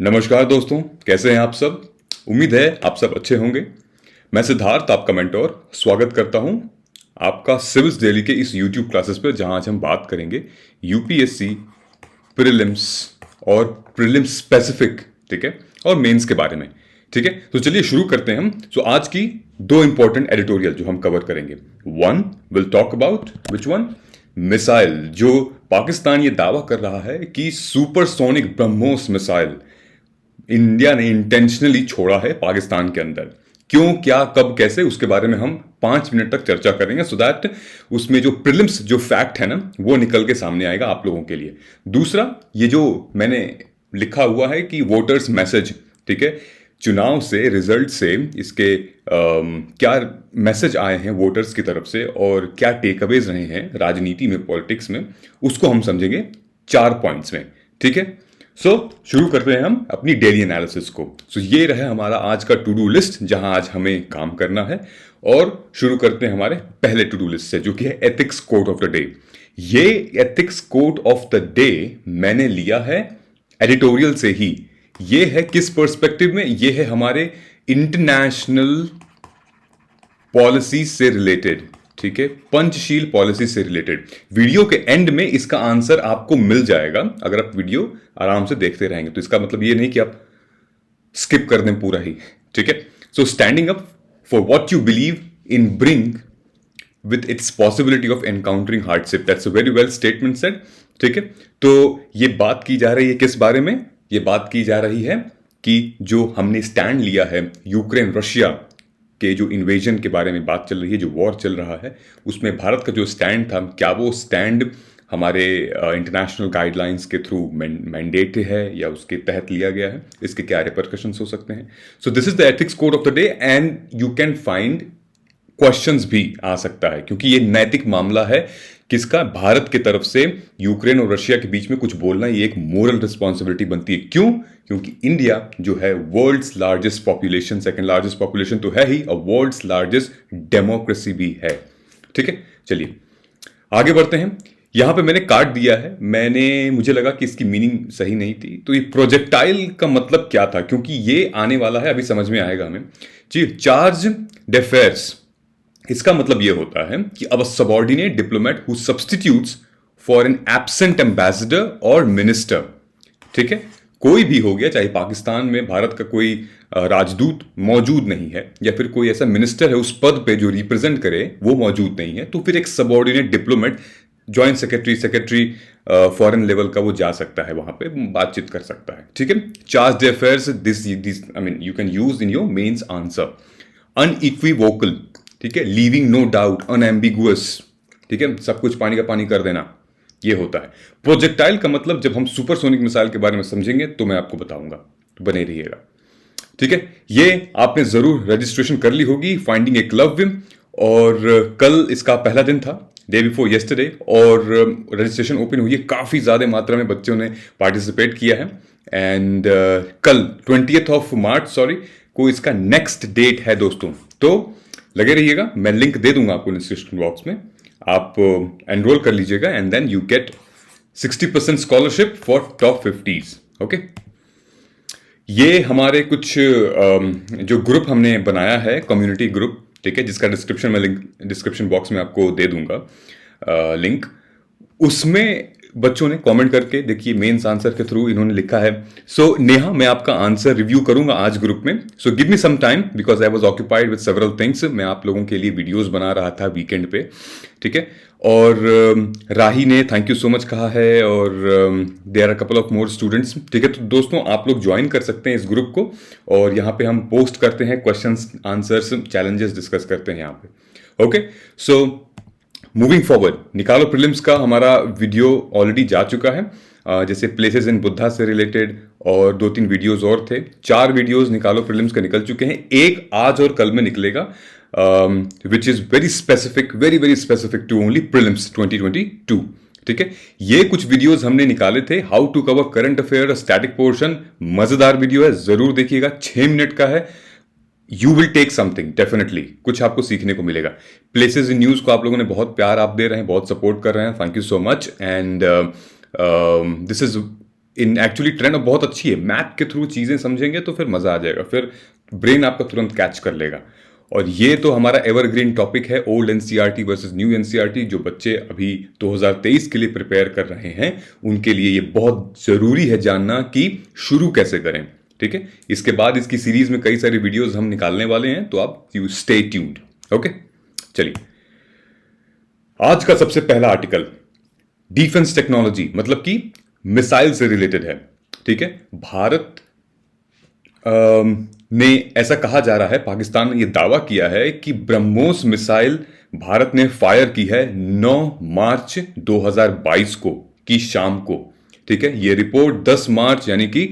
नमस्कार दोस्तों, कैसे हैं आप सब। उम्मीद है आप सब अच्छे होंगे। मैं सिद्धार्थ, आपका मेंटोर, स्वागत करता हूं आपका सिविल्स डेली के इस यूट्यूब क्लासेस पर, जहां आज हम बात करेंगे यूपीएससी प्रीलिम्स और प्रीलिम्स स्पेसिफिक, ठीक है, और मेंस के बारे में। ठीक है, तो चलिए शुरू करते हैं हम। आज की दो इंपॉर्टेंट एडिटोरियल जो हम कवर करेंगे, one will talk about which one, missile, जो पाकिस्तान ये दावा कर रहा है कि सुपरसोनिक ब्रह्मोस मिसाइल इंडिया ने इंटेंशनली छोड़ा है पाकिस्तान के अंदर। क्यों, क्या, कब, कैसे, उसके बारे में हम 5 मिनट तक चर्चा करेंगे, सो दैट उसमें जो प्रीलिम्स जो फैक्ट है ना, वो निकल के सामने आएगा आप लोगों के लिए। दूसरा, ये जो मैंने लिखा हुआ है कि वोटर्स मैसेज, ठीक है, चुनाव से, रिजल्ट से इसके क्या मैसेज आए हैं वोटर्स की तरफ से और क्या टेक अवेज रहे हैं राजनीति में, पॉलिटिक्स में, उसको हम समझेंगे 4 पॉइंट्स में। ठीक है, शुरू करते हैं हम अपनी डेली एनालिसिस को। ये रहा हमारा आज का टू डू लिस्ट, जहां आज हमें काम करना है। और शुरू करते हैं हमारे पहले टू डू लिस्ट से, जो कि है ethics code of the day. ये ethics code of the day मैंने लिया है एडिटोरियल से ही। ये है किस पर्सपेक्टिव में, ये है हमारे इंटरनेशनल पॉलिसी से रिलेटेड, ठीक है, पंचशील पॉलिसी से रिलेटेड। वीडियो के एंड में इसका आंसर आपको मिल जाएगा अगर आप वीडियो आराम से देखते रहेंगे। तो इसका मतलब ये नहीं कि आप स्किप कर दें पूरा ही, ठीक है। Standing up for what you believe in bring with its possibility of encountering hardship, that's a very well statement said, ठीक है। तो ये बात की जा रही है किस बारे में, ये बात की जा रही है कि जो हमने स्टैंड लिया है यूक्रेन रशिया के जो इन्वेजन के बारे में बात चल रही है, जो वॉर चल रहा है, उसमें भारत का जो स्टैंड था, क्या वो स्टैंड हमारे इंटरनेशनल गाइडलाइंस के थ्रू मैंडेट है या उसके तहत लिया गया है, इसके क्या रिपरकशंस हो सकते हैं। सो this is the ethics code of the day and you can find questions भी आ सकता है, क्योंकि ये नैतिक मामला है किसका, भारत की तरफ से यूक्रेन और रशिया के बीच में कुछ बोलना, ये एक मोरल रिस्पॉन्सिबिलिटी बनती है। क्यों, क्योंकि इंडिया जो है world's largest population, second largest population तो है ही, और वर्ल्ड्स लार्जेस्ट डेमोक्रेसी भी है। ठीक है, चलिए आगे बढ़ते हैं। यहां पे मैंने काट दिया है, मुझे लगा कि इसकी मीनिंग सही नहीं थी। तो ये प्रोजेक्टाइल का मतलब क्या था, क्योंकि ये आने वाला है, अभी समझ में आएगा हमें जी। चार्ज d'affaires, इसका मतलब यह होता है कि अब subordinate diplomat who substitutes for an absent ambassador और मिनिस्टर, ठीक है, कोई भी हो गया, चाहे पाकिस्तान में भारत का कोई राजदूत मौजूद नहीं है या फिर कोई ऐसा मिनिस्टर है उस पद पे जो रिप्रेजेंट करे वो मौजूद नहीं है, तो फिर एक subordinate diplomat, joint secretary foreign level का, वो जा सकता है, वहां पे बातचीत कर सकता है। ठीक है, charge d'affaires, this I mean you can use in your mains answer. Unequivocal, ठीक है, लीविंग नो डाउट, अनएम्बिगुअस, ठीक है, सब कुछ पानी का पानी कर देना, ये होता है। प्रोजेक्टाइल का मतलब जब हम सुपरसोनिक मिसाइल के बारे में समझेंगे तो मैं आपको बताऊंगा, तो बने रहिएगा। ठीक है, ये आपने जरूर रजिस्ट्रेशन कर ली होगी फाइंडिंग एकलव्य, और कल इसका पहला दिन था, डे बिफोर येस्टरडे, और रजिस्ट्रेशन ओपन हुई है। काफी ज्यादा मात्रा में बच्चों ने पार्टिसिपेट किया है एंड कल 20 मार्च को इसका नेक्स्ट डेट है दोस्तों। तो लगे रहिएगा, मैं लिंक दे दूंगा आपको डिस्क्रिप्शन बॉक्स में, आप एनरोल कर लीजिएगा and then you get 60% scholarship for top 50s। Okay, ये हमारे कुछ जो ग्रुप हमने बनाया है, कम्युनिटी ग्रुप, ठीक है, जिसका डिस्क्रिप्शन में लिंक डिस्क्रिप्शन बॉक्स में आपको दे दूंगा लिंक। उसमें बच्चों ने कमेंट करके, देखिए मेंस आंसर के थ्रू इन्होंने लिखा है, सो नेहा मैं आपका आंसर रिव्यू करूंगा आज ग्रुप में, so give me some time because I was occupied with several things. मैं आप लोगों के लिए वीडियोस बना रहा था वीकेंड पे, ठीक है। और राही ने थैंक यू सो मच कहा है, और there are couple of more students, ठीक है। तो दोस्तों आप लोग ज्वाइन कर सकते हैं इस ग्रुप को, और यहाँ पे हम पोस्ट करते हैं क्वेश्चंस, आंसर्स, चैलेंजेस डिस्कस करते हैं यहाँ पे। ओके, सो मूविंग फॉरवर्ड, निकालो प्रीलिम्स का हमारा वीडियो ऑलरेडी जा चुका है, जैसे प्लेसेस इन बुद्धा से रिलेटेड, और 2-3 वीडियोस और थे। 4 वीडियोस निकालो प्रीलिम्स का निकल चुके हैं, एक आज और कल में निकलेगा, which is very specific, very very specific to only prelims 2022, ठीक है। ये कुछ वीडियोस हमने निकाले थे, how to cover current affair, static portion, मजेदार वीडियो है, जरूर देखिएगा, 6 मिनट का है। You will take something, definitely कुछ आपको सीखने को मिलेगा। प्लेसेस इन न्यूज को आप लोगों ने बहुत प्यार आप दे रहे हैं, बहुत सपोर्ट कर रहे हैं, thank you so much. And this is in actually trend बहुत अच्छी है, मैथ के थ्रू चीज़ें समझेंगे तो फिर मज़ा आ जाएगा, फिर ब्रेन आपका तुरंत कैच कर लेगा। और ये तो हमारा एवरग्रीन टॉपिक है, old NCERT versus new NCERT. जो बच्चे अभी 2023 के लिए प्रिपेयर कर रहे हैं उनके लिए ये बहुत ज़रूरी है जानना कि शुरू कैसे करें, ठीक है। इसके बाद इसकी सीरीज में कई सारी वीडियोस हम निकालने वाले हैं, तो आप यू स्टे ट्यून्ड, ओके। चलिए, आज का सबसे पहला आर्टिकल डिफेंस टेक्नोलॉजी, मतलब कि मिसाइल से रिलेटेड है, ठीक है। भारत ने ऐसा कहा जा रहा है, पाकिस्तान ने यह दावा किया है कि ब्रह्मोस मिसाइल भारत ने फायर की है 9 मार्च 2022 को की शाम को, ठीक है। यह रिपोर्ट 10 मार्च यानी कि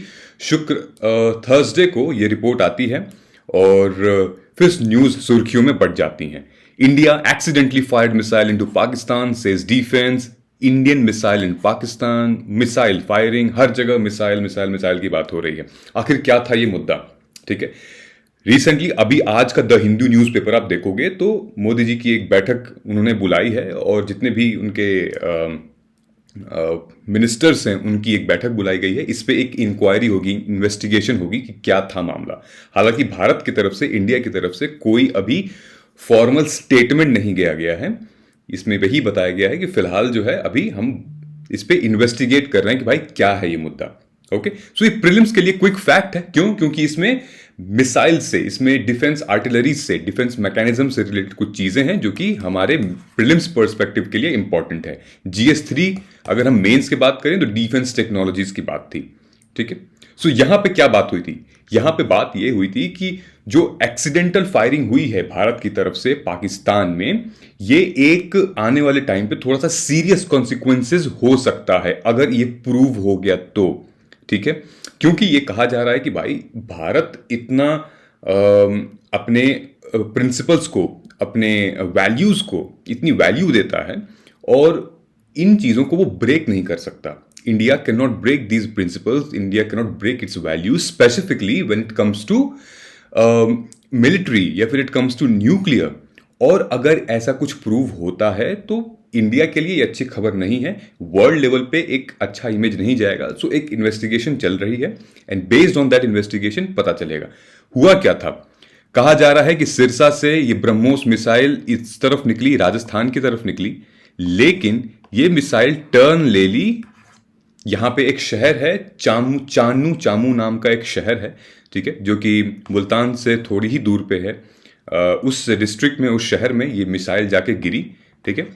थर्सडे को यह रिपोर्ट आती है और फिर न्यूज सुर्खियों में बढ़ जाती हैं। India accidentally fired missile into Pakistan says defence, Indian missile in Pakistan, missile firing, हर जगह मिसाइल मिसाइल मिसाइल की बात हो रही है। आखिर क्या था ये मुद्दा, ठीक है। रिसेंटली अभी आज का द हिंदू न्यूज़पेपर आप देखोगे तो मोदी जी की एक बैठक उन्होंने बुलाई है और जितने भी उनके मिनिस्टर्स हैं उनकी एक बैठक बुलाई गई है। इस पे एक इंक्वायरी होगी, इन्वेस्टिगेशन होगी कि क्या था मामला। हालांकि भारत की तरफ से, इंडिया की तरफ से कोई अभी फॉर्मल स्टेटमेंट नहीं दिया गया है। इसमें वही बताया गया है कि फिलहाल जो है अभी हम इस पे इन्वेस्टिगेट कर रहे हैं कि भाई क्या है ये मुद्दा, ओके। सो ये प्रीलिम्स के लिए क्विक फैक्ट है, क्यों? क्योंकि इसमें मिसाइल से, इसमें डिफेंस आर्टिलरी से, डिफेंस मैकेनिज्म से रिलेटेड कुछ चीजें हैं जो कि हमारे प्रीलिम्स पर्सपेक्टिव के लिए इंपॉर्टेंट है। GS3 अगर हम मेंस की बात करें तो डिफेंस टेक्नोलॉजीज की बात थी, ठीक है। सो यहां पे क्या बात हुई थी? यहां पे बात यह हुई थी कि जो एक्सीडेंटल फायरिंग हुई है भारत की तरफ से पाकिस्तान में, ये एक आने वाले टाइम पे थोड़ा सा सीरियस कॉन्सिक्वेंसेस हो सकता है अगर ये प्रूव हो गया तो, ठीक है। क्योंकि ये कहा जा रहा है कि भाई भारत इतना अपने प्रिंसिपल्स को, अपने वैल्यूज को इतनी वैल्यू देता है और इन चीजों को वो ब्रेक नहीं कर सकता। India can not break these principles, India can not break its values, specifically when it comes to military या फिर इट कम्स टू न्यूक्लियर। और अगर ऐसा कुछ प्रूव होता है तो इंडिया के लिए ये अच्छी खबर नहीं है, वर्ल्ड लेवल पे एक अच्छा इमेज नहीं जाएगा। सो एक इन्वेस्टिगेशन चल रही है and based on that investigation पता चलेगा हुआ क्या था। कहा जा रहा है कि सिरसा से ये ब्रह्मोस मिसाइल इस तरफ निकली, राजस्थान की तरफ निकली, लेकिन ये मिसाइल टर्न ले ली। यहां पे एक शहर है चामू नाम का एक शहर है, ठीक है, जो कि मुल्तान से थोड़ी ही दूर पे है। उस डिस्ट्रिक्ट में, उस शहर में ये मिसाइल जाके गिरी, ठीक है।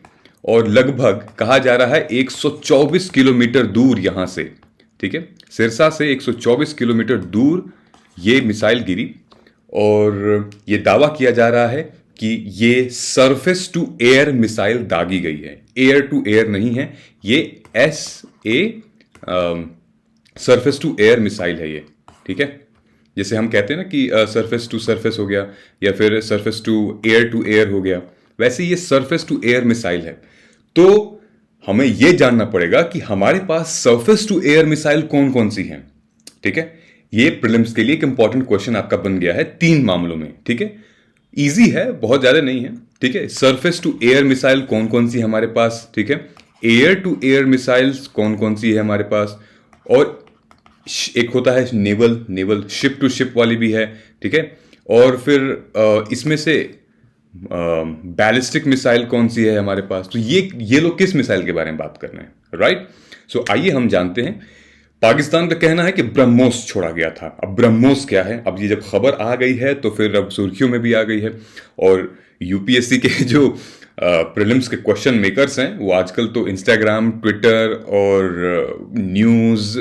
और लगभग कहा जा रहा है 124 किलोमीटर दूर यहां से, ठीक है, सिरसा से 124 किलोमीटर दूर ये मिसाइल गिरी। और ये दावा किया जा रहा है कि ये सरफेस टू एयर मिसाइल दागी गई है, एयर टू एयर नहीं है ये, सरफेस टू एयर मिसाइल है ये, ठीक है। जैसे हम कहते हैं ना कि सरफेस टू सरफेस हो गया या फिर सरफेस टू एयर हो गया, वैसे ये सरफेस टू एयर मिसाइल है। तो हमें यह जानना पड़ेगा कि हमारे पास सरफेस टू एयर मिसाइल कौन कौन सी हैं, ठीक है। ये प्रीलिम्स के लिए एक इंपॉर्टेंट क्वेश्चन आपका बन गया है 3 मामलों में, ठीक है। इजी है, बहुत ज्यादा नहीं है, ठीक है। सरफेस टू एयर मिसाइल कौन कौन सी है हमारे पास, ठीक है। एयर टू एयर मिसाइल्स कौन कौन सी है हमारे पास, और एक होता है नेवल शिप टू शिप वाली भी है, ठीक है। और फिर इसमें से बैलिस्टिक मिसाइल कौन सी है हमारे पास। तो ये लोग किस मिसाइल के बारे में बात कर रहे हैं, राइट। सो आइए हम जानते हैं। पाकिस्तान का कहना है कि ब्रह्मोस छोड़ा गया था। अब ब्रह्मोस क्या है? अब ये जब खबर आ गई है तो फिर अब सुर्खियों में भी आ गई है। और यूपीएससी के जो प्रीलिम्स के क्वेश्चन मेकर्स हैं वो आजकल तो इंस्टाग्राम, ट्विटर और न्यूज़,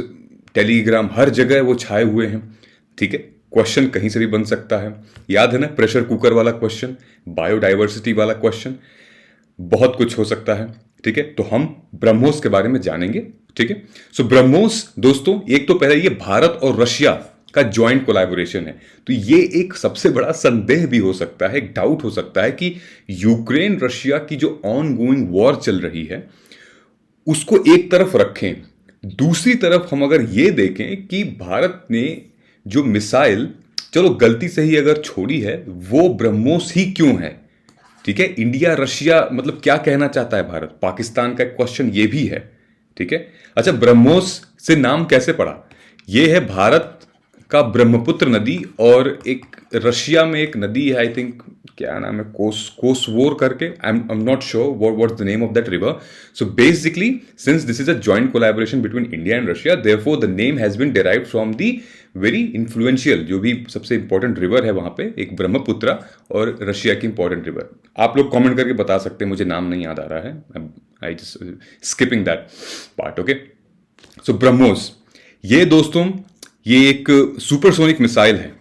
टेलीग्राम, हर जगह वो छाए हुए हैं, ठीक है। क्वेश्चन कहीं से भी बन सकता है। याद है ना प्रेशर कुकर वाला क्वेश्चन, बायोडाइवर्सिटी वाला क्वेश्चन, बहुत कुछ हो सकता है, ठीक है। तो हम ब्रह्मोस के बारे में जानेंगे, ठीक है। सो ब्रह्मोस दोस्तों, एक तो पहले ये भारत और रशिया का ज्वाइंट कोलैबोरेशन है। तो ये एक सबसे बड़ा संदेह भी हो सकता है, एक डाउट हो सकता है कि यूक्रेन रशिया की जो ऑन गोइंग वॉर चल रही है उसको एक तरफ रखें, दूसरी तरफ हम अगर ये देखें कि भारत ने जो मिसाइल, चलो गलती से ही अगर छोड़ी है, वो ब्रह्मोस ही क्यों है, ठीक है। इंडिया रशिया मतलब क्या कहना चाहता है भारत, पाकिस्तान का क्वेश्चन ये भी है, ठीक है। अच्छा, ब्रह्मोस से नाम कैसे पड़ा? ये है भारत का ब्रह्मपुत्र नदी, और एक रशिया में एक नदी है, आई थिंक क्या नाम है, कोसवोर करके, I am not sure what's the name of that river. So basically since this is a joint collaboration between India and Russia, therefore the name has been derived from the very influential, जो भी सबसे important river है वहां पे, एक ब्रह्मपुत्र और Russia की important river. आप लोग कमेंट करके बता सकते हैं, मुझे नाम नहीं याद आ रहा है, I just skipping that part. Okay, so BrahMos, ये दोस्तों ये एक सुपरसोनिक मिसाइल है,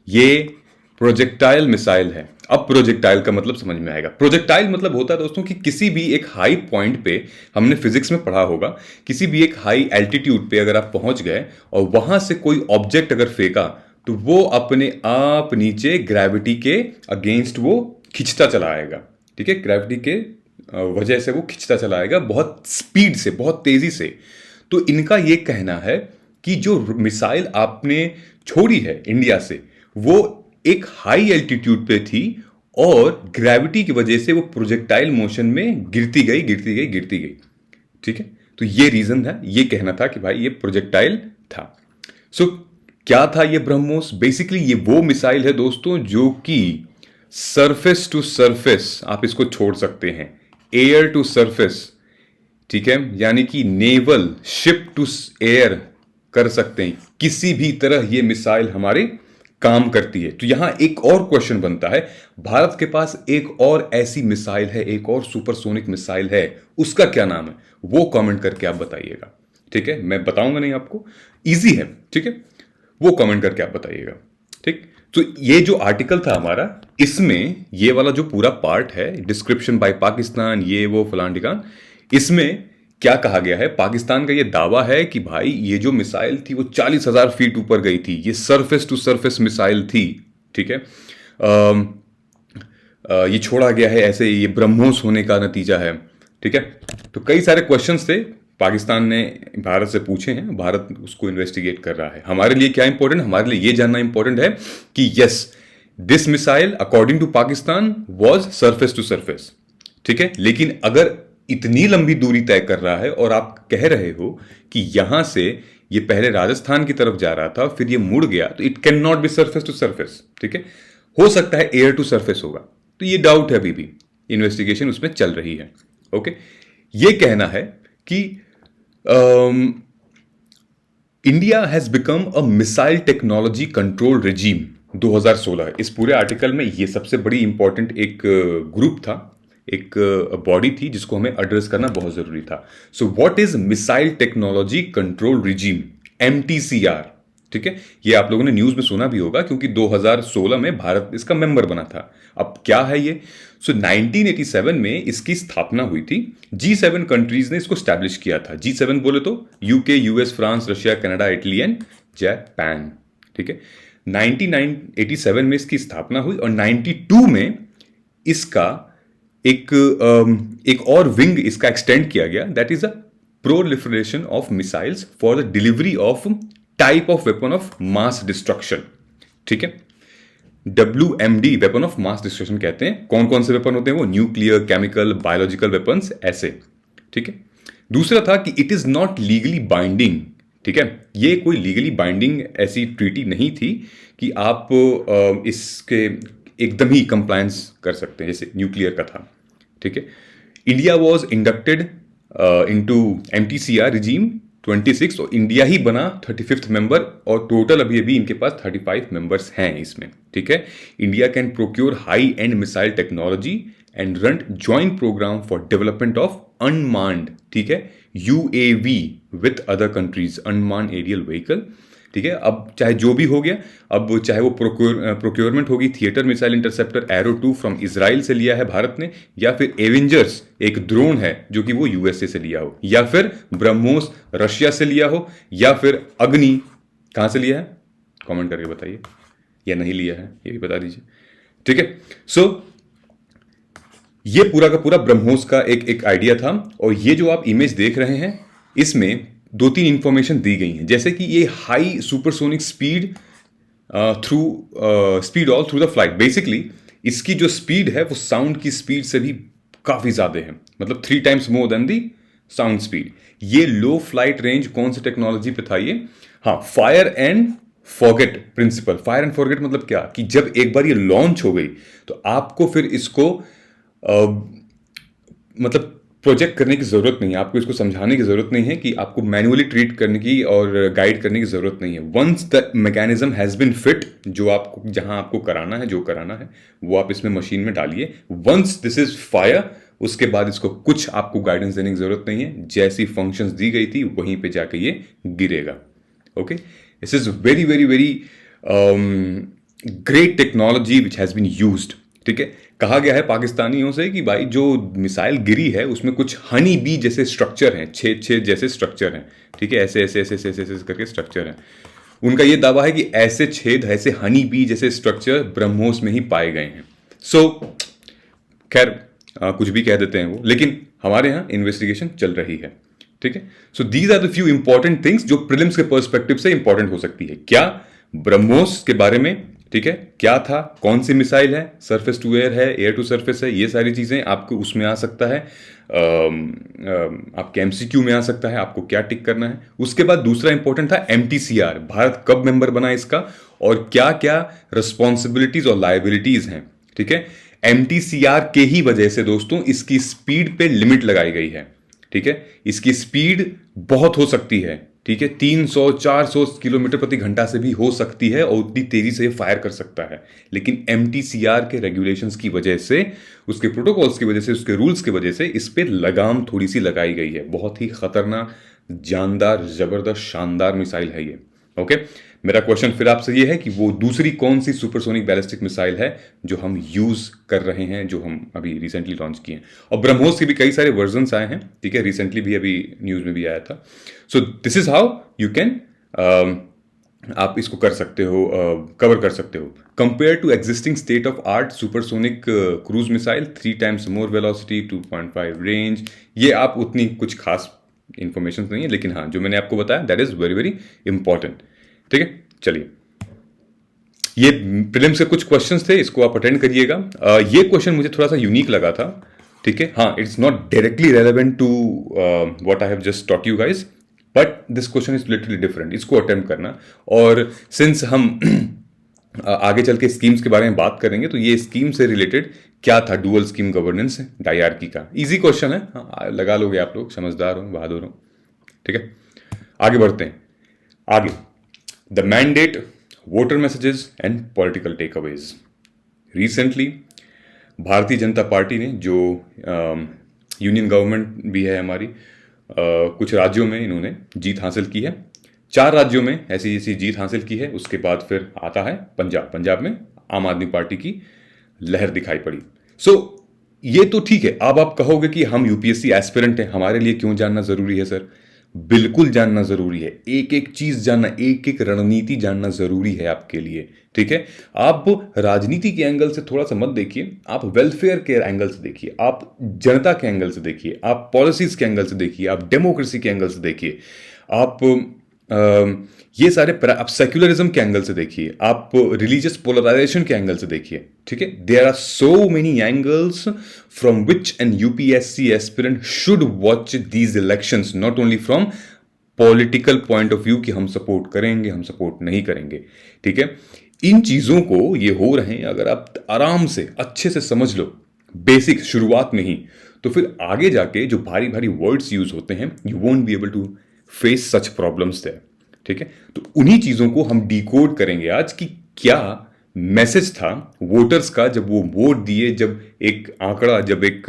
ये प्रोजेक्टाइल मिसाइल है. अब प्रोजेक्टाइल का मतलब समझ में आएगा. प्रोजेक्टाइल मतलब होता है दोस्तों कि किसी भी एक हाई पॉइंट पे, हमने फिजिक्स में पढ़ा होगा, किसी भी एक हाई एल्टीट्यूड पे अगर आप पहुंच गए और वहां से कोई ऑब्जेक्ट अगर फेंका, तो वो अपने आप नीचे ग्रेविटी के अगेंस्ट वो खिंचता चला आएगा. ठीक है, ग्रेविटी के वजह से वो खिंचता चला आएगा बहुत स्पीड से, बहुत तेजी से. तो इनका ये कहना है कि जो मिसाइल आपने छोड़ी है इंडिया से, वो एक हाई एल्टीट्यूड पे थी और ग्रेविटी की वजह से वो प्रोजेक्टाइल मोशन में गिरती गई. ठीक है, तो ये रीजन है, ये कहना था कि भाई ये प्रोजेक्टाइल था. सो क्या था ये ब्रह्मोस? बेसिकली ये वो मिसाइल है दोस्तों जो कि सरफेस टू सरफेस, आप इसको छोड़ सकते हैं, एयर टू सरफेस, ठीक है, यानी कि नेवल शिप टू एयर कर सकते हैं. किसी भी तरह ये मिसाइल हमारे काम करती है. तो यहां एक और क्वेश्चन बनता है, भारत के पास एक और ऐसी मिसाइल है, एक और सुपरसोनिक मिसाइल है, उसका क्या नाम है? वो कमेंट करके आप बताइएगा. ठीक है, मैं बताऊंगा नहीं आपको, इजी है. ठीक है, वो कमेंट करके आप बताइएगा. ठीक, तो ये जो आर्टिकल था हमारा, इसमें ये वाला जो पूरा पार्ट है, डिस्क्रिप्शन बाय पाकिस्तान, ये वो फलान ठिकान, इसमें क्या कहा गया है? पाकिस्तान का ये दावा है कि भाई ये जो मिसाइल थी वो 40,000 फीट ऊपर गई थी, ये सरफेस टू सरफेस मिसाइल थी. ठीक है, ये छोड़ा गया है ऐसे, ये ब्रह्मोस होने का नतीजा है. ठीक है, तो कई सारे क्वेश्चंस थे पाकिस्तान ने भारत से पूछे हैं, भारत उसको इन्वेस्टिगेट कर रहा है. हमारे लिए क्या इंपॉर्टेंट, हमारे लिए ये जानना इंपॉर्टेंट है कि yes, this missile according to Pakistan was surface to surface. ठीक है, लेकिन अगर इतनी लंबी दूरी तय कर रहा है और आप कह रहे हो कि यहां से ये पहले राजस्थान की तरफ जा रहा था फिर ये मुड़ गया, तो it can not be surface to surface. ठीक है, हो सकता है एयर टू सरफेस होगा, तो ये डाउट है, अभी भी इन्वेस्टिगेशन उसमें चल रही है. ओके, ये कहना है कि India has become a missile technology control regime 2016. इस पूरे आर्टिकल में ये सबसे बड़ी इंपॉर्टेंट एक ग्रुप था, एक बॉडी थी जिसको हमें एड्रेस करना बहुत जरूरी था. So what is missile technology control regime, MTCR. ठीक है, ये आप लोगों ने न्यूज में सुना भी होगा क्योंकि 2016 में भारत इसका मेंबर बना था. अब क्या है ये? सो 1987 में इसकी स्थापना हुई थी. G7 कंट्रीज ने इसको स्टैब्लिश किया था. G7 बोले तो UK, US, France, Russia, Canada, Italy and Japan. ठीक है, 1987 में इसकी स्थापना हुई और 92 में इसका एक और विंग इसका एक्सटेंड किया गया, that is a proliferation of missiles for the delivery of type of weapon of mass destruction. ठीक है, WMD, weapon of mass destruction कहते हैं. कौन कौन से वेपन होते हैं वो? न्यूक्लियर, केमिकल, बायोलॉजिकल वेपन्स, ऐसे. ठीक है, दूसरा था कि it is not legally binding. ठीक है, ये कोई लीगली बाइंडिंग ऐसी ट्रीटी नहीं थी कि आप इसके एकदम ही कंप्लायंस कर सकते हैं जैसे न्यूक्लियर का था. ठीक है, India was inducted into MTCR regime 26 और इंडिया ही बना 35th मेंबर, और टोटल अभी अभी इनके पास 35 मेंबर्स हैं इसमें. ठीक है, India can procure high end missile technology and run joint program for development of unmanned, ठीक है, UAV with other countries, unmanned aerial vehicle. ठीक है, अब चाहे जो भी हो गया, अब चाहे वो प्रोक्योरमेंट होगी, theatre missile interceptor arrow 2 from Israel से लिया है भारत ने, या फिर एवेंजर्स एक ड्रोन है जो कि वो USA से लिया हो, या फिर ब्रह्मोस रशिया से लिया हो, या फिर अग्नि कहाँ से लिया है, कमेंट करके बताइए, या नहीं लिया है ये भी बता दीजिए. ठीक है, सो ये पूरा का पूरा ब्रह्मोस का एक आइडिया था. और ये जो आप इमेज देख रहे हैं, इसमें 2-3 इंफॉर्मेशन दी गई हैं, जैसे कि ये high supersonic speed speed all through the flight. Basically इसकी जो स्पीड है वो साउंड की स्पीड से भी काफी ज्यादा है, मतलब 3 times मोर देन दी साउंड स्पीड। ये लो फ्लाइट रेंज कौन सी टेक्नोलॉजी पे था ये? हाँ, fire and forget principle. Fire and forget मतलब क्या कि जब एक बार ये लॉन्च हो गई तो आपको फिर इसको मतलब प्रोजेक्ट करने की जरूरत नहीं है, आपको इसको समझाने की जरूरत नहीं है, कि आपको मैन्युअली ट्रीट करने की और गाइड करने की जरूरत नहीं है। Once the mechanism has been fit, जो आपको जहां आपको कराना है, जो कराना है वो आप इसमें मशीन में डालिए। वंस दिस इज फायर, उसके बाद इसको कुछ आपको गाइडेंस देने की जरूरत नहीं है, जैसी फंक्शंस दी गई थी वहीं पे जाके ये गिरेगा। Okay, this is very very very great technology which has been used. ठीक है, कहा गया है पाकिस्तानियों से कि भाई जो मिसाइल गिरी है उसमें कुछ हनी बी जैसे स्ट्रक्चर हैं, छेद छेद जैसे स्ट्रक्चर हैं। ठीक है, ऐसे ऐसे ऐसे ऐसे ऐसे ऐसे करके स्ट्रक्चर हैं। उनका ये दावा है कि ऐसे छेद, ऐसे हनी बी जैसे स्ट्रक्चर ब्रह्मोस में ही पाए गए हैं। सो खैर कुछ भी कह देते हैं वो, लेकिन हमारे यहाँ इन्वेस्टिगेशन चल रही है। ठीक है, so these are the few important things जो प्रीलिम्स के पर्सपेक्टिव से इंपॉर्टेंट हो सकती है। क्या ब्रह्मोस के बारे में, ठीक है, क्या था, कौन सी मिसाइल है, सरफेस टू एयर है, एयर टू सरफेस है, ये सारी चीजें आपको उसमें आ सकता है, आपके एमसीक्यू में आ सकता है, आपको क्या टिक करना है। उसके बाद दूसरा इंपॉर्टेंट था एमटीसीआर, भारत कब मेंबर बना इसका और क्या क्या रिस्पॉन्सिबिलिटीज और लायबिलिटीज हैं। ठीक है, एमटीसीआर के ही वजह से दोस्तों इसकी स्पीड पे लिमिट लगाई गई है। ठीक है, इसकी स्पीड बहुत हो सकती है। ठीक है, 300-400 किलोमीटर प्रति घंटा से भी हो सकती है और उतनी तेजी से फायर कर सकता है। लेकिन एमटीसीआर के रेगुलेशंस की वजह से, उसके प्रोटोकॉल्स की वजह से, उसके रूल्स की वजह से इस पे लगाम थोड़ी सी लगाई गई है। बहुत ही खतरनाक, जानदार, जबरदस्त, शानदार मिसाइल है ये। ओके, मेरा क्वेश्चन फिर आपसे ये है कि वो दूसरी कौन सी सुपरसोनिक बैलिस्टिक मिसाइल है जो हम यूज कर रहे हैं, जो हम अभी रिसेंटली लॉन्च किए हैं। और ब्रह्मोस के भी कई सारे वर्जन्स आए हैं। ठीक है, रिसेंटली भी अभी न्यूज में भी आया था। So this is how you can, आप इसको कर सकते हो, कवर कर सकते हो। Compare to existing state of art supersonic cruise missile, 3 times more velocity, 2.5 range, ये आप उतनी कुछ खास इंफॉर्मेशन नहीं है, लेकिन हाँ जो मैंने आपको बताया that is very very important. ठीक है, चलिए, ये प्रीलिम्स के कुछ क्वेश्चंस थे, इसको आप अटेंड करिएगा। ये क्वेश्चन मुझे थोड़ा सा यूनिक लगा था। ठीक है, हाँ, it's not directly relevant to what I have just taught you guys, but this question is literally different. इसको अटेम्प्ट करना, और सिंस हम आगे चल के स्कीम्स के बारे में बात करेंगे तो ये स्कीम से रिलेटेड क्या था, डुअल स्कीम गवर्नेंस डायआरकी का। इजी क्वेश्चन है, हाँ, लगा लोगे आप लोग, समझदार हो, बहादुर हो। ठीक है, आगे बढ़ते हैं। आगे, the mandate, voter messages and political takeaways. Recently भारतीय जनता पार्टी ने, जो यूनियन गवर्नमेंट भी है हमारी, कुछ राज्यों में इन्होंने जीत हासिल की है। 4 राज्यों में ऐसी ऐसी जीत हासिल की है। उसके बाद फिर आता है पंजाब। पंजाब में आम आदमी पार्टी की लहर दिखाई पड़ी। सो ये तो ठीक है। अब आप कहोगे कि हम यूपीएससी एस्पिरेंट हैं, हमारे लिए क्यों जानना जरूरी है सर? बिल्कुल जानना जरूरी है। एक एक चीज जानना, एक एक रणनीति जानना जरूरी है आपके लिए। ठीक है, आप राजनीति के एंगल से थोड़ा सा मत देखिए, आप वेलफेयर के एंगल से देखिए, आप जनता के एंगल से देखिए, आप पॉलिसीज के एंगल से देखिए, आप डेमोक्रेसी के एंगल से देखिए, आप ये सारे आप सेक्युलरिज्म के एंगल से देखिए, आप रिलीजियस पोलराइजेशन के एंगल से देखिए। ठीक है, there are so many angles from which an UPSC aspirant should watch these elections, not only from political point of view कि हम सपोर्ट करेंगे, हम सपोर्ट नहीं करेंगे। ठीक है, इन चीजों को ये हो रहे हैं, अगर आप आराम से अच्छे से समझ लो बेसिक शुरुआत में ही, तो फिर आगे जाके जो भारी भारी वर्ड्स यूज होते हैं, you won't be able to face such problems there. ठीक है, तो उन्हीं चीजों को हम डिकोड करेंगे आज कि क्या मैसेज था वोटर्स का जब वो वोट दिए, जब एक आंकड़ा, जब एक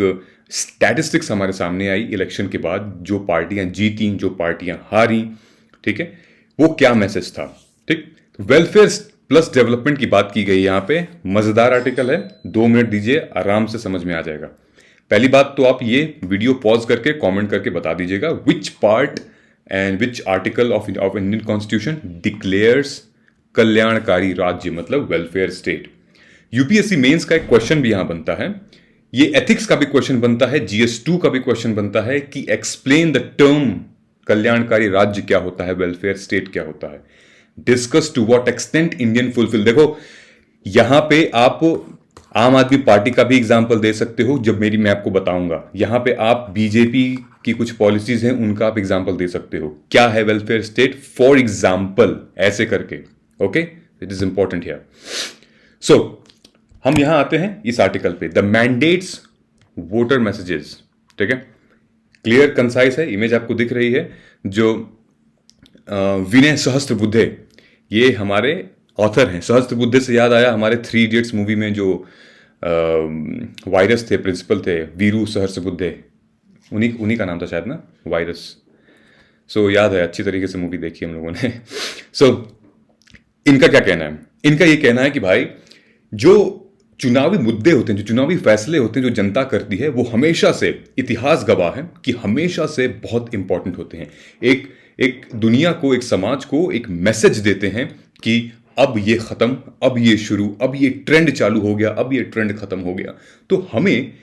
स्टैटिस्टिक्स हमारे सामने आई इलेक्शन के बाद, जो पार्टियां जीती, जो पार्टियां हारी। ठीक है, वो क्या मैसेज था? ठीक, वेलफेयर प्लस डेवलपमेंट की बात की गई यहां पे। मजेदार आर्टिकल है, 2 मिनट दीजिए, आराम से समझ में आ जाएगा। पहली बात तो आप ये वीडियो पॉज करके कमेंट करके बता दीजिएगा which part and which article of Indian constitution declares कल्याणकारी राज्य, मतलब वेलफेयर स्टेट। यूपीएससी मेंस का एक क्वेश्चन भी यहां बनता है, ये एथिक्स का भी क्वेश्चन बनता है, जीएस2 का भी क्वेश्चन बनता है कि एक्सप्लेन द टर्म कल्याणकारी राज्य क्या होता है, वेलफेयर स्टेट क्या होता है, discuss to what extent Indian fulfil. देखो यहां पे आप आम आदमी पार्टी का भी एग्जाम्पल दे सकते हो, जब मैं आपको बताऊंगा। यहां पे आप बीजेपी की कुछ पॉलिसीज हैं उनका आप एग्जाम्पल दे सकते हो। क्या है वेलफेयर स्टेट फॉर एग्जाम्पल, ऐसे करके। Okay, it is important here. So हम यहां आते हैं इस आर्टिकल पे, द मैंडेट्स वोटर मैसेजेस। ठीक है, क्लियर कंसाइज है, इमेज आपको दिख रही है। जो विनय सहस्त्रबुद्धे, ये हमारे ऑथर हैं। सहस्त्रबुद्धे से याद आया, हमारे 3 इडियट्स मूवी में जो वायरस थे, प्रिंसिपल थे वीरू सहस्त्रबुद्धे, उन्हीं का नाम था शायद ना, वायरस। सो याद है, अच्छी तरीके से मूवी देखी हम लोगों ने। सो इनका क्या कहना है? इनका ये कहना है कि भाई जो चुनावी मुद्दे होते हैं, जो चुनावी फैसले होते हैं, जो जनता करती है, वो हमेशा से, इतिहास गवाह है कि हमेशा से बहुत इंपॉर्टेंट होते हैं। एक दुनिया को, एक समाज को एक मैसेज देते हैं कि अब ये खत्म, अब ये शुरू, अब ये ट्रेंड चालू हो गया, अब ये ट्रेंड खत्म हो गया। तो हमें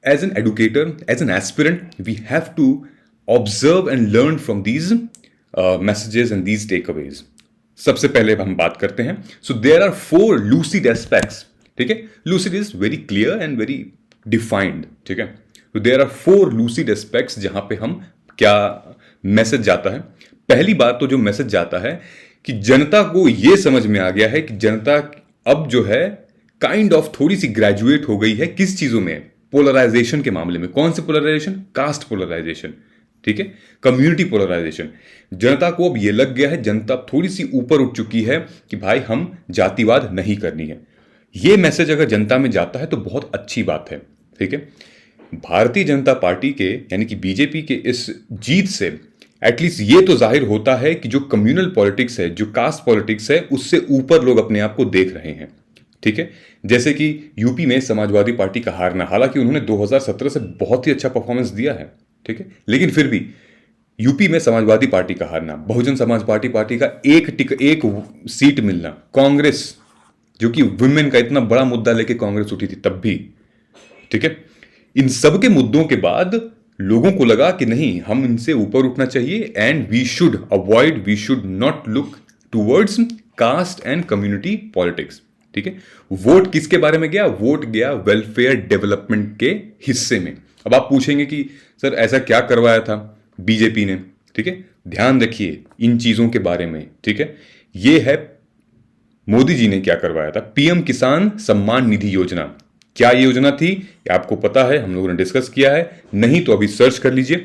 as an educator, as an aspirant, we have to observe and learn from these messages and these takeaways. सबसे पहले हम बात करते हैं। So there are 4 lucid aspects. ठीक है, lucid is very clear and very defined. ठीक है, तो देयर आर 4 लूसिड एस्पेक्ट्स जहां पे हम क्या मैसेज जाता है। पहली बात तो जो मैसेज जाता है कि जनता को यह समझ में आ गया है कि जनता अब जो है काइंड ऑफ थोड़ी सी ग्रेजुएट हो गई है। किस चीजों में? पोलराइजेशन के मामले में। कौन से पोलराइजेशन? Cast polarisation. ठीक है, कम्युनिटी पोलराइजेशन। जनता को अब यह लग गया है, जनता थोड़ी सी ऊपर उठ चुकी है कि भाई हम जातिवाद नहीं करनी है। यह मैसेज अगर जनता में जाता है तो बहुत अच्छी बात है। ठीक है, भारतीय जनता पार्टी के यानी कि बीजेपी के इस जीत से एटलीस्ट ये तो जाहिर होता है कि जो कम्युनल पॉलिटिक्स है, जो कास्ट पॉलिटिक्स है, उससे ऊपर लोग अपने आप को देख रहे हैं। ठीक है, जैसे कि यूपी में समाजवादी पार्टी का हारना, हालांकि उन्होंने 2017 से बहुत ही अच्छा परफॉर्मेंस दिया है। ठीक है, लेकिन फिर भी यूपी में समाजवादी पार्टी का हारना, बहुजन समाज पार्टी का एक सीट मिलना, कांग्रेस जो कि वुमेन का इतना बड़ा मुद्दा लेके कांग्रेस उठी थी तब भी। ठीक है, इन सब के मुद्दों के बाद लोगों को लगा कि नहीं, हम इनसे ऊपर उठना चाहिए and we should not look towards caste and community politics. ठीक है, वोट किसके बारे में गया? वोट गया वेलफेयर डेवलपमेंट के हिस्से में। अब आप पूछेंगे कि सर ऐसा क्या करवाया था बीजेपी ने? ठीक है, ध्यान रखिए इन चीजों के बारे में। ठीक है, यह है मोदी जी ने क्या करवाया था। पीएम किसान सम्मान निधि योजना। क्या ये योजना थी? ये आपको पता है, हम लोगों ने डिस्कस किया है, नहीं तो अभी सर्च कर लीजिए।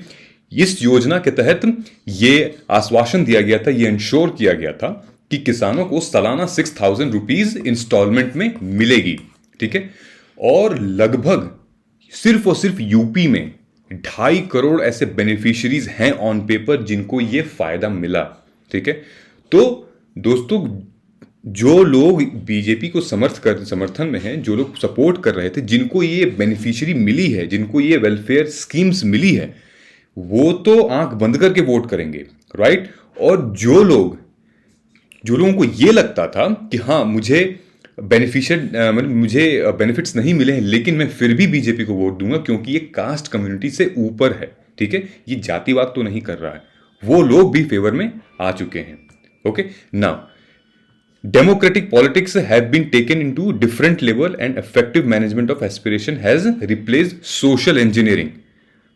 इस योजना के तहत ये आश्वासन दिया गया था, ये इंश्योर किया गया था कि किसानों को सालाना 6,000 रुपीज इंस्टॉलमेंट में मिलेगी। ठीक है, और लगभग सिर्फ और सिर्फ यूपी में 2.5 करोड़ ऐसे बेनिफिशियरीज हैं ऑन पेपर जिनको ये फायदा मिला। ठीक है, तो दोस्तों जो लोग बीजेपी को समर्थन में हैं, जो लोग सपोर्ट कर रहे थे, जिनको ये बेनिफिशियरी मिली है, जिनको ये वेलफेयर स्कीम्स मिली है, वो तो आंख बंद करके वोट करेंगे, राइट। और जो लोगों को ये लगता था कि हाँ मुझे बेनिफिट्स नहीं मिले हैं लेकिन मैं फिर भी बीजेपी को वोट दूंगा क्योंकि ये कास्ट कम्युनिटी से ऊपर है, ठीक है, ये जातिवाद तो नहीं कर रहा है, वो लोग भी फेवर में आ चुके हैं। Okay, now democratic politics have been taken into different level and effective management of aspiration has replaced social engineering.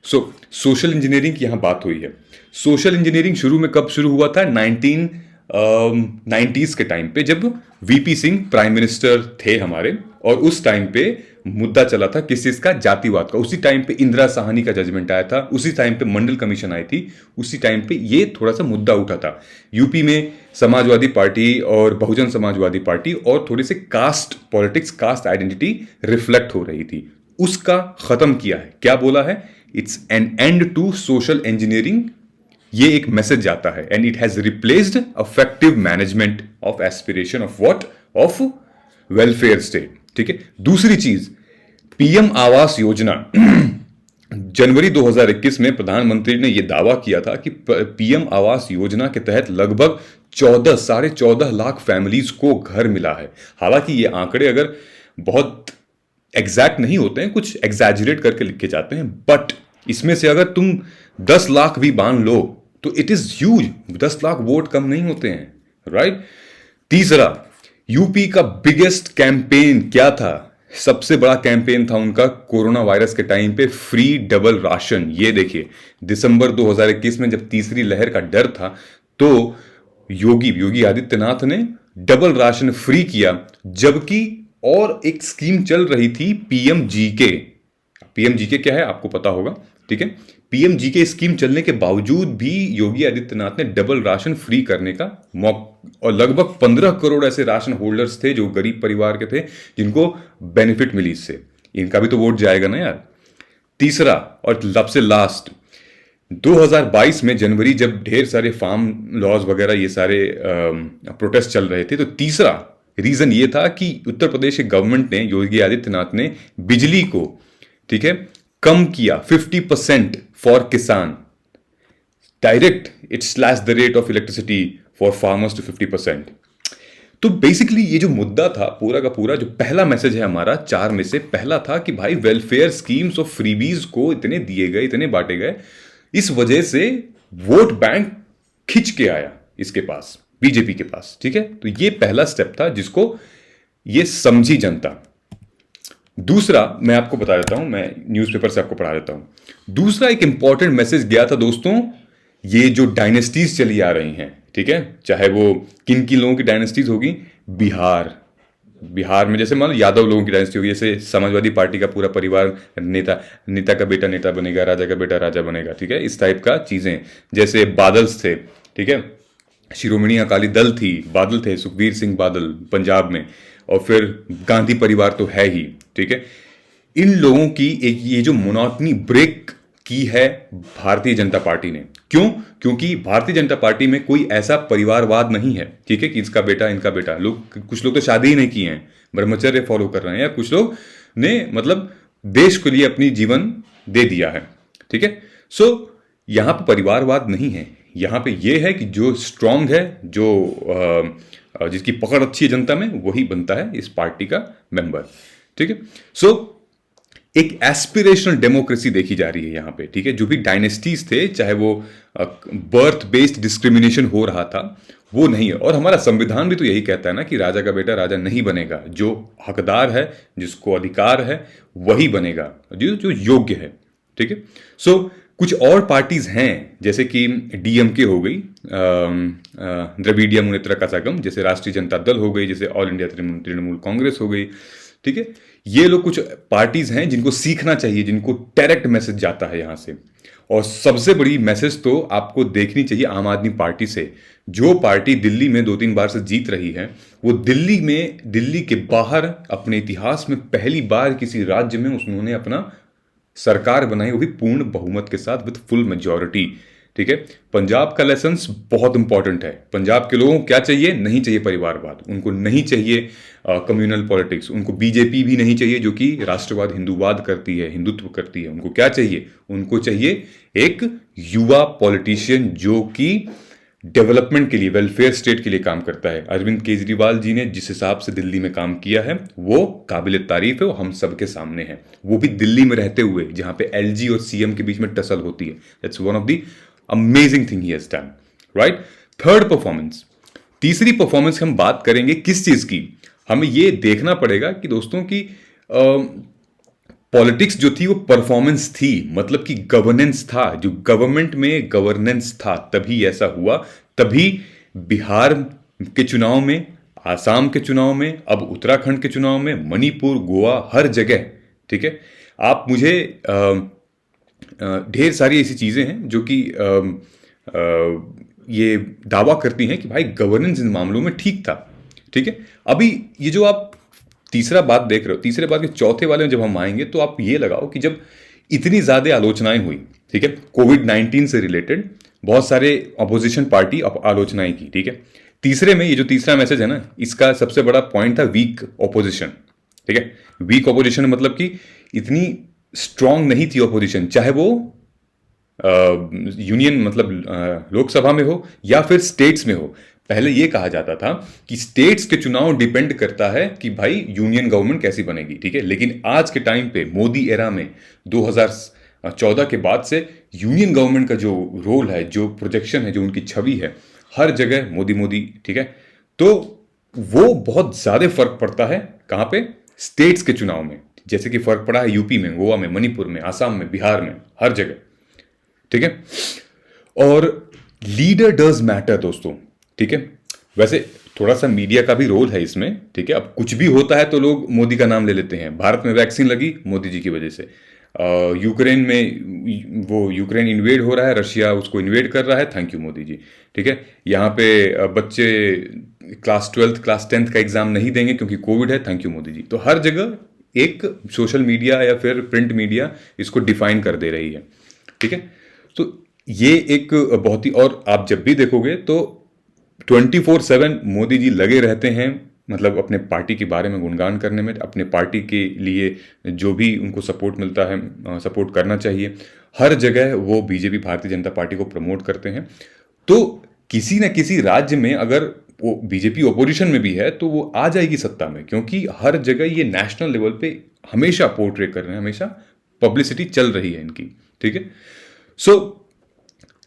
So social engineering की यहां बात हुई है। social engineering शुरू में कब शुरू हुआ था? 1990s के टाइम पे, जब वीपी सिंह प्राइम मिनिस्टर थे हमारे, और उस टाइम पे मुद्दा चला था किस चीज का? जातिवाद का। उसी टाइम पे इंदिरा साहनी का जजमेंट आया था, उसी टाइम पे मंडल कमीशन आई थी, उसी टाइम पे ये थोड़ा सा मुद्दा उठा था। यूपी में समाजवादी पार्टी और बहुजन समाजवादी पार्टी और थोड़ी सी caste politics, caste identity reflect हो रही थी, उसका खत्म किया है। क्या बोला है? It's an end to social engineering, ये एक मैसेज जाता है, and it has replaced affective management of aspiration of what? Of welfare state. ठीक है, दूसरी चीज पीएम आवास योजना। जनवरी 2021 में प्रधानमंत्री ने यह दावा किया था कि पीएम आवास योजना के तहत लगभग 14.5 लाख फैमिलीज को घर मिला है। हालांकि ये आंकड़े अगर बहुत एग्जैक्ट नहीं होते हैं, कुछ एग्जैजरेट करके लिखे जाते हैं, बट इसमें से अगर तुम 10 लाख भी मान लो तो it is huge. 10 lakh vote कम नहीं होते हैं, राइट। तीसरा, यूपी का बिगेस्ट कैंपेन क्या था? सबसे बड़ा कैंपेन था उनका कोरोना वायरस के टाइम पे, फ्री डबल राशन। ये देखिए, दिसंबर 2021 में जब तीसरी लहर का डर था, तो योगी योगी आदित्यनाथ ने डबल राशन फ्री किया। जबकि और एक स्कीम चल रही थी पीएमजीके। पीएमजीके क्या है आपको पता होगा, ठीक है। पीएमजीके स्कीम चलने के बावजूद भी योगी आदित्यनाथ ने डबल राशन फ्री करने का मौका, और लगभग 15 करोड़ ऐसे राशन होल्डर्स थे जो गरीब परिवार के थे, जिनको बेनिफिट मिली इससे। इनका भी तो वोट जाएगा ना यार। तीसरा और सबसे लास्ट, 2022 में जनवरी, जब ढेर सारे फार्म लॉज वगैरह ये सारे प्रोटेस्ट चल रहे थे, तो तीसरा रीजन ये था कि उत्तर प्रदेश के गवर्नमेंट ने, योगी आदित्यनाथ ने बिजली को, ठीक है, कम किया 50% फॉर किसान। Direct it slash the rate of electricity for farmers to 50%। तो बेसिकली ये जो मुद्दा था पूरा का पूरा, जो पहला मैसेज है हमारा 4 में से पहला था कि भाई वेलफेयर स्कीम्स और फ्रीबीज को इतने दिए गए, इतने बांटे गए, इस वजह से वोट बैंक खिंच के आया इसके पास, बीजेपी के पास, ठीक है। तो ये पहला स्टेप था जिसको ये समझी जनता। दूसरा मैं आपको बता देता हूं, मैं न्यूज़पेपर से आपको पढ़ा देता हूं। दूसरा एक इंपॉर्टेंट मैसेज गया था दोस्तों, ये जो डायनेस्टीज चली आ रही हैं, ठीक है, चाहे वो किन किन लोगों की डायनेस्टीज होगी। बिहार में जैसे मान लो यादव लोगों की डायनेस्टी होगी, जैसे समाजवादी पार्टी का पूरा परिवार नेता का बेटा नेता बनेगा, राजा का बेटा राजा बनेगा, ठीक है, इस टाइप का चीजें। जैसे बादल्स थे, ठीक है, शिरोमणि अकाली दल थी, बादल थे, सुखबीर सिंह बादल पंजाब में, और फिर गांधी परिवार तो है ही, ठीक है। इन लोगों की एक ये जो मोनोटनी ब्रेक की है भारतीय जनता पार्टी ने। क्यों? क्योंकि भारतीय जनता पार्टी में कोई ऐसा परिवारवाद नहीं है, ठीक है, कि इसका बेटा इनका बेटा। कुछ लोग तो शादी ही नहीं किए हैं, ब्रह्मचर्य फॉलो कर रहे हैं, या कुछ लोग ने मतलब देश के लिए अपनी जीवन दे दिया है, ठीक है। सो यहां पर परिवारवाद नहीं है, यहां पे ये है कि जो स्ट्रांग है, जो जिसकी पकड़ अच्छी है जनता में, वही बनता है इस पार्टी का मेंबर, ठीक है। सो एक एस्पिरेशनल डेमोक्रेसी देखी जा रही है यहां पे, ठीक है। जो भी डायनेस्टीज थे, चाहे वो बर्थ बेस्ड डिस्क्रिमिनेशन हो रहा था, वो नहीं है। और हमारा संविधान भी तो यही कहता है ना कि राजा का बेटा राजा नहीं बनेगा, जो हकदार है, जिसको अधिकार है, वही बनेगा, जो जो योग्य है, ठीक है। सो कुछ और पार्टीज हैं, जैसे कि डीएमके हो गई, द्रविडिया मुनेत्र कसागम, जैसे राष्ट्रीय जनता दल हो गई, जैसे ऑल इंडिया तृणमूल कांग्रेस हो गई, ठीक है। ये लोग कुछ पार्टीज हैं जिनको सीखना चाहिए, जिनको डायरेक्ट मैसेज जाता है यहां से। और सबसे बड़ी मैसेज तो आपको देखनी चाहिए आम आदमी पार्टी से। जो पार्टी दिल्ली में 2-3 बार से जीत रही है, वो दिल्ली के बाहर अपने इतिहास में पहली बार किसी राज्य में उन्होंने अपना सरकार बनाई, वो भी पूर्ण बहुमत के साथ, विद फुल मेजॉरिटी, ठीक है। पंजाब का लेसन बहुत इंपॉर्टेंट है। पंजाब के लोगों को क्या चाहिए? नहीं चाहिए परिवारवाद, उनको नहीं चाहिए कम्युनल पॉलिटिक्स, उनको बीजेपी भी नहीं चाहिए जो कि राष्ट्रवाद हिंदूवाद करती है, हिंदुत्व करती है। उनको क्या चाहिए? उनको चाहिए एक युवा पॉलिटिशियन जो कि डेवलपमेंट के लिए, वेलफेयर स्टेट के लिए काम करता है। अरविंद केजरीवाल जी ने जिस हिसाब से दिल्ली में काम किया है, वो काबिल तारीफ है, वो हम सबके सामने है। वो भी दिल्ली में रहते हुए, जहां पे एलजी और सीएम के बीच में टसल होती है। That's one of the amazing thing he has done, right. Third performance, तीसरी परफॉर्मेंस हम बात करेंगे किस चीज की? हमें ये देखना पड़ेगा कि दोस्तों की पॉलिटिक्स जो थी वो परफॉर्मेंस थी, मतलब कि गवर्नेंस था, जो गवर्नमेंट में गवर्नेंस था, तभी ऐसा हुआ। तभी बिहार के चुनाव में, आसाम के चुनाव में, अब उत्तराखंड के चुनाव में, मणिपुर, गोवा, हर जगह, ठीक है। आप मुझे ढेर सारी ऐसी चीजें हैं जो कि ये दावा करती हैं कि भाई गवर्नेंस इन मामलों में ठीक था, ठीक है। अभी ये जो आप तीसरा बात देख रहे हो, तीसरे बात के चौथे वाले में जब हम आएंगे, तो आप ये लगाओ कि जब इतनी ज्यादा आलोचनाएं हुई, ठीक है, कोविड-19 से रिलेटेड बहुत सारे अपोजिशन पार्टी आलोचनाएं की, ठीक है। तीसरे में ये जो तीसरा मैसेज है ना, इसका सबसे बड़ा पॉइंट था वीक ऑपोजिशन, ठीक है। वीक ऑपोजिशन मतलब कि इतनी स्ट्रांग नहीं थी ऑपोजिशन, चाहे वो यूनियन मतलब लोकसभा में हो या फिर स्टेट्स में हो। पहले यह कहा जाता था कि स्टेट्स के चुनाव डिपेंड करता है कि भाई यूनियन गवर्नमेंट कैसी बनेगी, ठीक है। लेकिन आज के टाइम पे, मोदी एरा में, 2014 के बाद से यूनियन गवर्नमेंट का जो रोल है, जो प्रोजेक्शन है, जो उनकी छवि है, हर जगह मोदी मोदी, ठीक है। तो वो बहुत ज्यादा फर्क पड़ता है कहां पे? स्टेट्स के चुनाव में, जैसे कि फर्क पड़ा है यूपी में, गोवा में, मणिपुर में, आसाम में, बिहार में, हर जगह, ठीक है। और लीडर डज मैटर दोस्तों, ठीक है। वैसे थोड़ा सा मीडिया का भी रोल है इसमें, ठीक है। अब कुछ भी होता है तो लोग मोदी का नाम ले लेते हैं। भारत में वैक्सीन लगी मोदी जी की वजह से, यूक्रेन में वो यूक्रेन इन्वेड हो रहा है, रशिया उसको इन्वेड कर रहा है, थैंक यू मोदी जी, ठीक है। यहाँ पे बच्चे क्लास 12th क्लास 10th का एग्जाम नहीं देंगे क्योंकि कोविड है, थैंक यू मोदी जी। तो हर जगह एक सोशल मीडिया या फिर प्रिंट मीडिया इसको डिफाइन कर दे रही है, ठीक है। तो ये एक बहुत ही, और आप जब भी देखोगे तो 24/7 मोदी जी लगे रहते हैं, मतलब अपने पार्टी के बारे में गुणगान करने में, अपने पार्टी के लिए जो भी उनको सपोर्ट मिलता है सपोर्ट करना चाहिए। हर जगह वो बीजेपी भारतीय जनता पार्टी को प्रमोट करते हैं। तो किसी न किसी राज्य में अगर वो बीजेपी ओपोजिशन में भी है तो वो आ जाएगी सत्ता में, क्योंकि हर जगह ये नेशनल लेवल पे हमेशा पोर्ट्रे कर रहे हैं, हमेशा पब्लिसिटी चल रही है इनकी, ठीक है। सो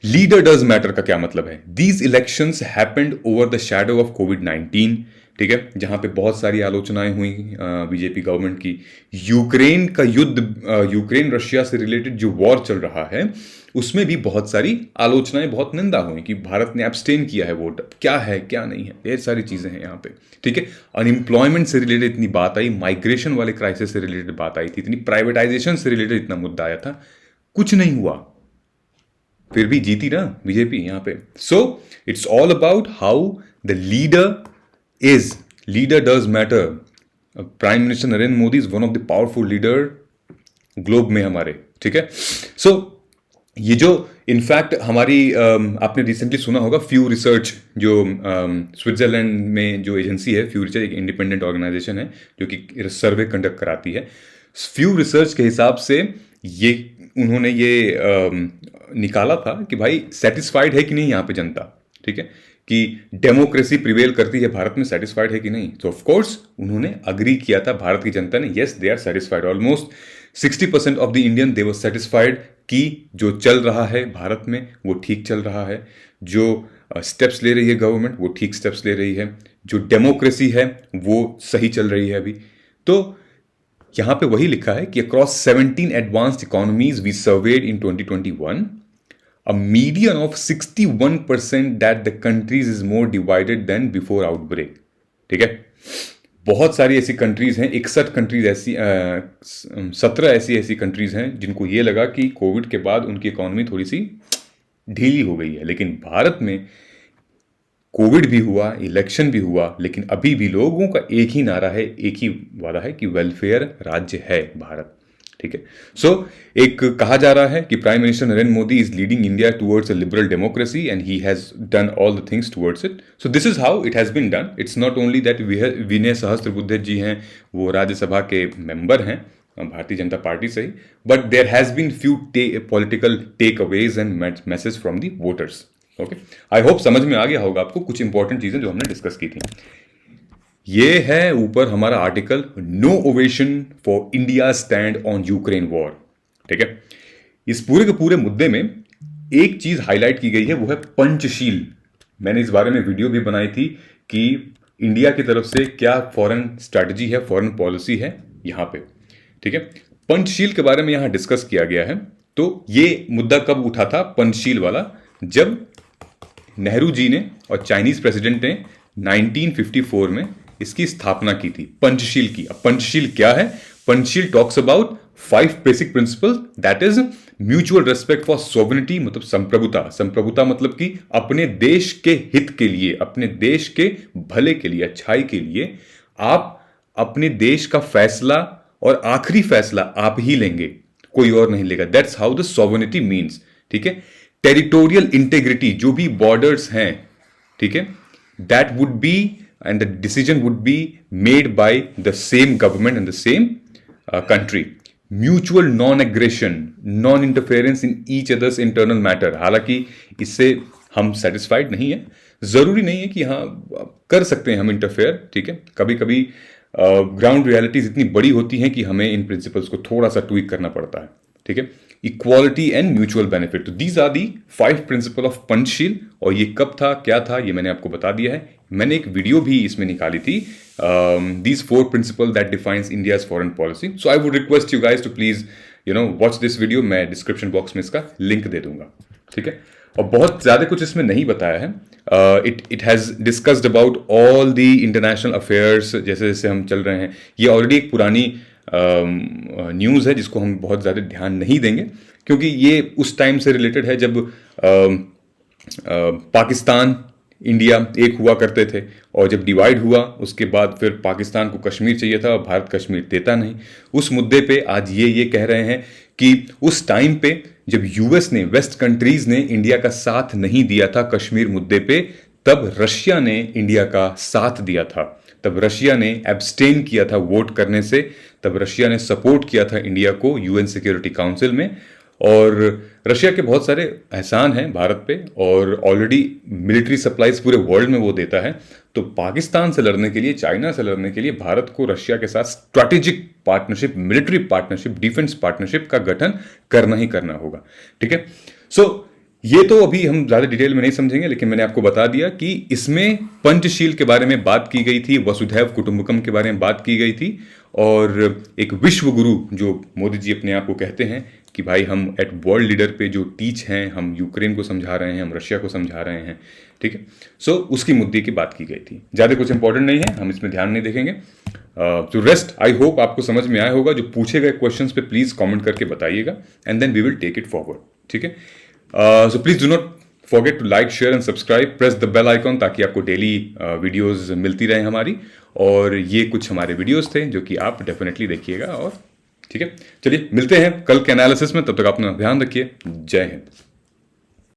लीडर डज मैटर का क्या मतलब है? These elections happened over the shadow of कोविड-19, ठीक है, जहां पे बहुत सारी आलोचनाएं हुई बीजेपी गवर्नमेंट की। यूक्रेन का युद्ध, यूक्रेन रशिया से रिलेटेड जो वॉर चल रहा है उसमें भी बहुत सारी आलोचनाएं, बहुत निंदा हुई कि भारत ने एब्सटेन किया है वोट, क्या है क्या नहीं है, ढेर सारी चीजें हैं यहाँ पे, ठीक है। अनएम्प्लॉयमेंट से रिलेटेड इतनी बात आई, माइग्रेशन वाले क्राइसिस से रिलेटेड बात आई थी, इतनी प्राइवेटाइजेशन से रिलेटेड इतना मुद्दा आया था, कुछ नहीं हुआ, फिर भी जीती ना बीजेपी यहाँ पे। So it's all about how the leader does matter. Prime minister Narendra Modi is one of the powerful leader globe में हमारे, ठीक है। सो ये जो इनफैक्ट हमारी आपने रिसेंटली सुना होगा फ्यू रिसर्च, जो स्विट्जरलैंड में जो एजेंसी है फ्यू रिसर्च, एक इंडिपेंडेंट ऑर्गेनाइजेशन है जो कि सर्वे कंडक्ट कराती है। फ्यू रिसर्च के हिसाब से ये उन्होंने ये निकाला था कि भाई सेटिस्फाइड है कि नहीं यहाँ पे जनता, ठीक है, कि डेमोक्रेसी प्रिवेल करती है भारत में, सेटिस्फाइड है कि नहीं। तो ऑफ कोर्स उन्होंने अग्री किया था भारत की जनता ने, yes they are satisfied. Almost 60% of the Indian they were satisfied कि जो चल रहा है भारत में वो ठीक चल रहा है, जो स्टेप्स ले रही है गवर्नमेंट वो ठीक स्टेप्स ले रही है, जो डेमोक्रेसी है वो सही चल रही है अभी। तो यहां पे वही लिखा है कि across 17 advanced economies we surveyed in 2021, a median of 61% that the countries is more divided than before outbreak, ठीक है। बहुत सारी ऐसी कंट्रीज हैं, 61 कंट्रीज ऐसी 17 ऐसी कंट्रीज हैं जिनको ये लगा कि कोविड के बाद उनकी इकोनॉमी थोड़ी सी ढीली हो गई है। लेकिन भारत में कोविड भी हुआ, इलेक्शन भी हुआ, लेकिन अभी भी लोगों का एक ही नारा है, एक ही वादा है कि वेलफेयर राज्य है भारत, ठीक है। सो एक कहा जा रहा है कि prime minister Narendra Modi is leading India towards a liberal democracy and he has done all the things towards it. So this is how it has been done. It's not only that Vinay Sahasrabuddhe ji हैं, वो राज्यसभा के मेंबर हैं भारतीय Janata Party से ही, but there has been few political takeaways and message from the voters. Okay, I hope समझ में आ गया होगा आपको कुछ इंपॉर्टेंट चीजें जो हमने डिस्कस की थी। ये है ऊपर हमारा article, no ovation for India stand on Ukraine war, ठीक है। इस पूरे के पूरे मुद्दे में एक चीज हाईलाइट की गई है, वो है पंचशील। मैंने इस बारे में वीडियो भी बनाई थी कि इंडिया की तरफ से क्या फॉरेन स्ट्रैटेजी है, फॉरेन पॉलिसी है यहाँ पे, ठीक है। पंचशील के बारे में यहाँ डिस्कस किया गया है। तो ये मुद्दा कब उठा था पंचशील वाला? जब नेहरू जी ने और चाइनीज प्रेसिडेंट ने 1954 में इसकी स्थापना की थी, पंचशील की। अब पंचशील क्या है? Panchsheel talks about 5 basic principle, that is mutual respect for sovereignty, मतलब संप्रभुता। संप्रभुता मतलब कि अपने देश के हित के लिए, अपने देश के भले के लिए, अच्छाई के लिए आप अपने देश का फैसला, और आखिरी फैसला आप ही लेंगे, कोई और नहीं लेगा। That's how the sovereignty means, ठीक है। टेरिटोरियल इंटेग्रिटी, जो भी बॉर्डर्स हैं, ठीक है, that would be and the decision would be made by the same government and the same country. Mutual non-aggression, non-interference in each other's internal matter. हालांकि इससे हम satisfied नहीं है, जरूरी नहीं है कि हाँ कर सकते हैं हम इंटरफेयर, ठीक है। कभी कभी ग्राउंड रियलिटीज इतनी बड़ी होती हैं कि हमें इन प्रिंसिपल्स को थोड़ा सा ट्वीक करना पड़ता है, ठीक है। इक्वालिटी एंड म्यूचुअल बेनिफिट, तो these are the 5 principle of Panchsheel. और ये कब था, क्या था, ये मैंने आपको बता दिया है। मैंने एक वीडियो भी इसमें निकाली थी, these 4 principle that defines India's foreign policy. So I would request you guys to please watch this video. मैं डिस्क्रिप्शन बॉक्स में इसका लिंक दे दूंगा, ठीक है. और बहुत ज़्यादा कुछ इसमें नहीं बताया है. It has discussed about all the international affairs. जैसे जैसे हम चल रहे हैं, ये ऑलरेडी एक पुरानी न्यूज़ है जिसको हम बहुत ज़्यादा ध्यान नहीं देंगे, क्योंकि ये उस टाइम से रिलेटेड है जब पाकिस्तान इंडिया एक हुआ करते थे, और जब डिवाइड हुआ उसके बाद फिर पाकिस्तान को कश्मीर चाहिए था और भारत कश्मीर देता नहीं. उस मुद्दे पे आज ये कह रहे हैं कि उस टाइम पे जब यूएस ने, वेस्ट कंट्रीज ने इंडिया का साथ नहीं दिया था कश्मीर मुद्दे पे, तब रशिया ने इंडिया का साथ दिया था. तब रशिया ने एब्सटेन किया था वोट करने से. तब रशिया ने सपोर्ट किया था इंडिया को यूएन सिक्योरिटी काउंसिल में. और रशिया के बहुत सारे एहसान हैं भारत पे, और ऑलरेडी मिलिट्री सप्लाईज पूरे वर्ल्ड में वो देता है. तो पाकिस्तान से लड़ने के लिए, चाइना से लड़ने के लिए भारत को रशिया के साथ strategic partnership, military partnership, defence partnership का गठन करना ही करना होगा, ठीक है. सो ये तो अभी हम ज्यादा डिटेल में नहीं समझेंगे, लेकिन मैंने आपको बता दिया कि इसमें पंचशील के बारे में बात की गई थी, वसुधैव कुटुंबकम के बारे में बात की गई थी, और एक विश्व गुरु जो मोदी जी अपने आप को कहते हैं कि भाई हम एट वर्ल्ड लीडर पे जो टीच हैं, हम यूक्रेन को समझा रहे हैं, हम रशिया को समझा रहे हैं, ठीक है. सो उसकी मुद्दे की बात की गई थी. ज़्यादा कुछ इंपॉर्टेंट नहीं है, हम इसमें ध्यान नहीं देखेंगे. तो रेस्ट आई होप आपको समझ में आया होगा. जो पूछे गए क्वेश्चंस पे प्लीज कमेंट करके बताइएगा, and then we will take it forward, ठीक है. So please do not forget to like, share and subscribe. Press the bell icon ताकि आपको डेली वीडियोस मिलती रहे हमारी. और ये कुछ हमारे वीडियोस थे जो कि आप डेफिनेटली देखिएगा. और ठीक है, चलिए मिलते हैं कल के एनालिसिस में. तब तक अपना ध्यान रखिए. जय हिंद.